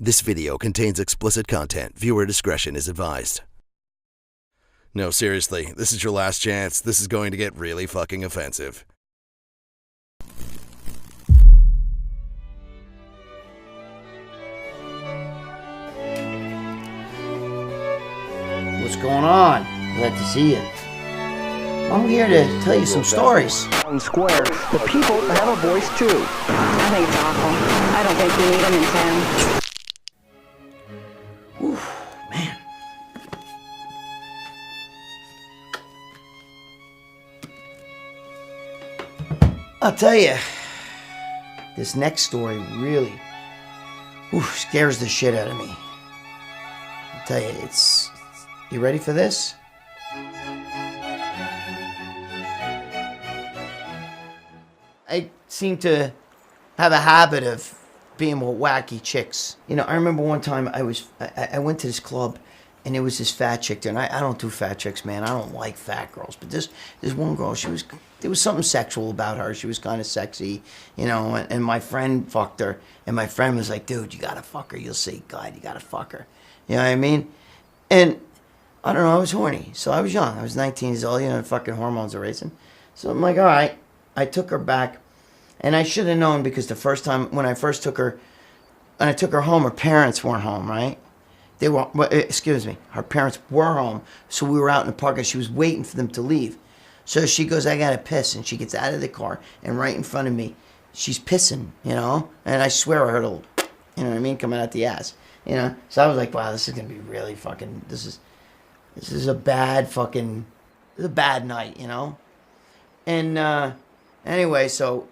This video contains explicit content. Viewer discretion is advised. No, seriously, this is your last chance. This is going to get really fucking offensive. What's going on? Glad to see you. I'm here to tell you some stories. Square, the people have a voice too. I think it's awful. I don't think we need them in town. Oof, man. I'll tell you, this next story really scares the shit out of me. I'll tell you, you ready for this? I seem to have a habit of being with wacky chicks. You know, I remember one time I went to this club and there was this fat chick there, and I don't do fat chicks, man. I don't like fat girls. But this one girl, there was something sexual about her. She was kind of sexy, you know, and my friend fucked her, and my friend was like, dude, you gotta fuck her. You'll see, God, you gotta fuck her. You know what I mean? And I don't know, I was horny. So I was young. I was 19 years old, you know, the fucking hormones are racing. So I'm like, all right. I took her back. And I should have known, because the first time when I first took her, and I took her home, her parents weren't home, right? They were, her parents were home. So we were out in the park and she was waiting for them to leave. So she goes, I gotta piss. And she gets out of the car, and right in front of me, she's pissing, you know? And I swear I heard a little, you know what I mean, coming out the ass, you know? So I was like, wow, this is gonna be really fucking, this is a bad fucking, this is a bad night, you know? And anyway, so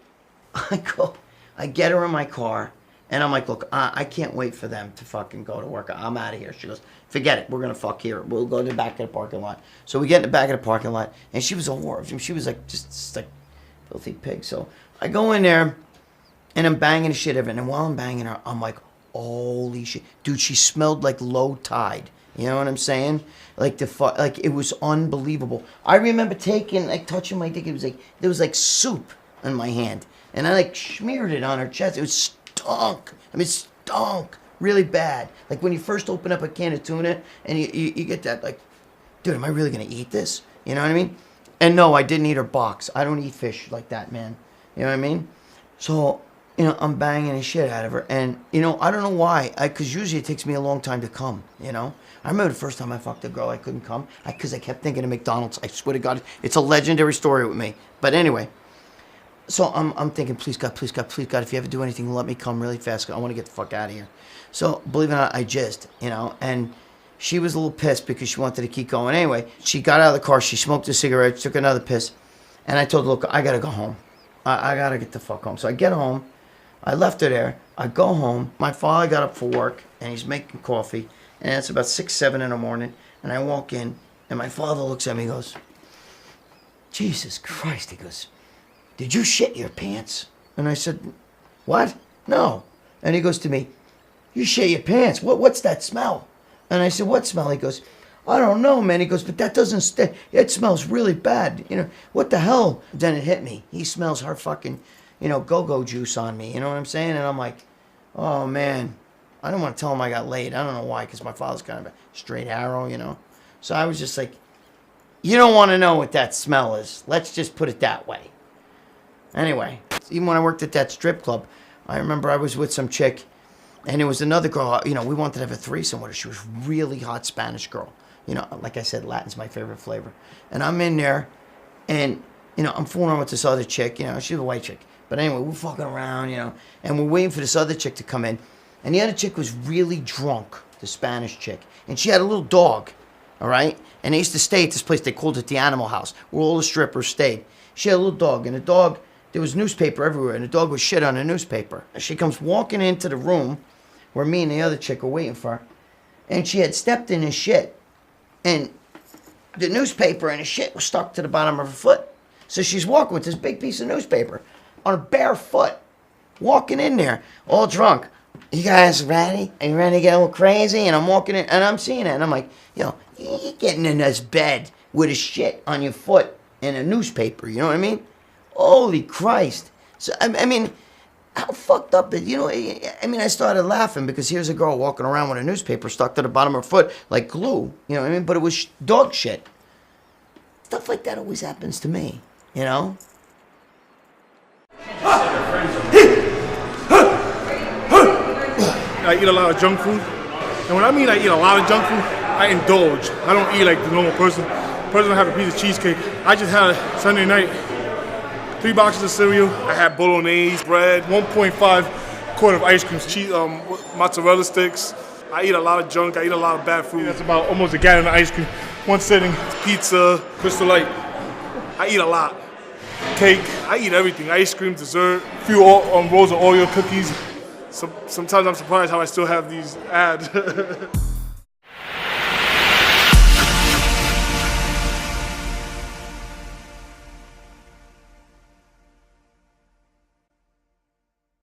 I get her in my car, and I'm like, look, I can't wait for them to fucking go to work. I'm out of here. She goes, forget it. We're going to fuck here. We'll go to the back of the parking lot. So we get in the back of the parking lot, and she was a whore. She was like, just like filthy pig. So I go in there, and I'm banging the shit out of her. And while I'm banging her, I'm like, holy shit. Dude, she smelled like low tide. You know what I'm saying? Like it was unbelievable. I remember touching my dick. It was like, there was like soup in my hand. And I like smeared it on her chest. It was stunk. I mean, stunk really bad. Like when you first open up a can of tuna and you get that, like, dude, am I really going to eat this? You know what I mean? And no, I didn't eat her box. I don't eat fish like that, man. You know what I mean? So, you know, I'm banging the shit out of her. And, you know, I don't know why. Because usually it takes me a long time to come, you know? I remember the first time I fucked a girl, I couldn't come. Because I kept thinking of McDonald's. I swear to God, it's a legendary story with me. But anyway. So I'm thinking, please God, please God, please God, if you ever do anything, let me come really fast. I want to get the fuck out of here. So believe it or not, I jizzed, you know, and she was a little pissed because she wanted to keep going. Anyway, she got out of the car, she smoked a cigarette, took another piss, and I told her, look, I got to go home. I got to get the fuck home. So I get home. I left her there. I go home. My father got up for work, and he's making coffee, and it's about 6, 7 in the morning, and I walk in, and my father looks at me and goes, Jesus Christ, he goes, did you shit your pants? And I said, what? No. And he goes to me, you shit your pants. What's that smell? And I said, what smell? He goes, I don't know, man. He goes, but that doesn't stay. It smells really bad. You know, what the hell? Then it hit me. He smells her fucking, you know, go-go juice on me. You know what I'm saying? And I'm like, oh, man. I don't want to tell him I got laid. I don't know why, because my father's kind of a straight arrow, you know. So I was just like, you don't want to know what that smell is. Let's just put it that way. Anyway, even when I worked at that strip club, I remember I was with some chick, and it was another girl, you know, we wanted to have a threesome with her. She was a really hot Spanish girl. You know, like I said, Latin's my favorite flavor. And I'm in there, and, you know, I'm fooling around with this other chick, you know, she's a white chick. But anyway, we're fucking around, you know, and we're waiting for this other chick to come in. And the other chick was really drunk, the Spanish chick. And she had a little dog, all right? And they used to stay at this place, they called it the Animal House, where all the strippers stayed. She had a little dog, and the dog, there was newspaper everywhere, and the dog was shit on the newspaper. She comes walking into the room where me and the other chick were waiting for her, and she had stepped in his shit, and the newspaper and the shit was stuck to the bottom of her foot. So she's walking with this big piece of newspaper on her bare foot, walking in there, all drunk. You guys ready? Are you ready to get a little crazy? And I'm walking in, and I'm seeing it, and I'm like, yo, you're getting in this bed with a shit on your foot and a newspaper, you know what I mean? Holy Christ. So, I mean, how fucked up is, you know, I mean, I started laughing because here's a girl walking around with a newspaper stuck to the bottom of her foot like glue, you know what I mean? But it was dog shit. Stuff like that always happens to me, you know? I eat a lot of junk food. And when I mean I eat a lot of junk food, I indulge. I don't eat like the normal person. The person have a piece of cheesecake. I just had a Sunday night, 3 boxes of cereal. I had bolognese, bread, 1.5 quart of ice cream, cheese, mozzarella sticks. I eat a lot of junk. I eat a lot of bad food. That's about almost a gallon of ice cream. One sitting, pizza, Crystal Light. I eat a lot. Cake. I eat everything. Ice cream, dessert, a few rolls of Oreo cookies. Sometimes I'm surprised how I still have these abs.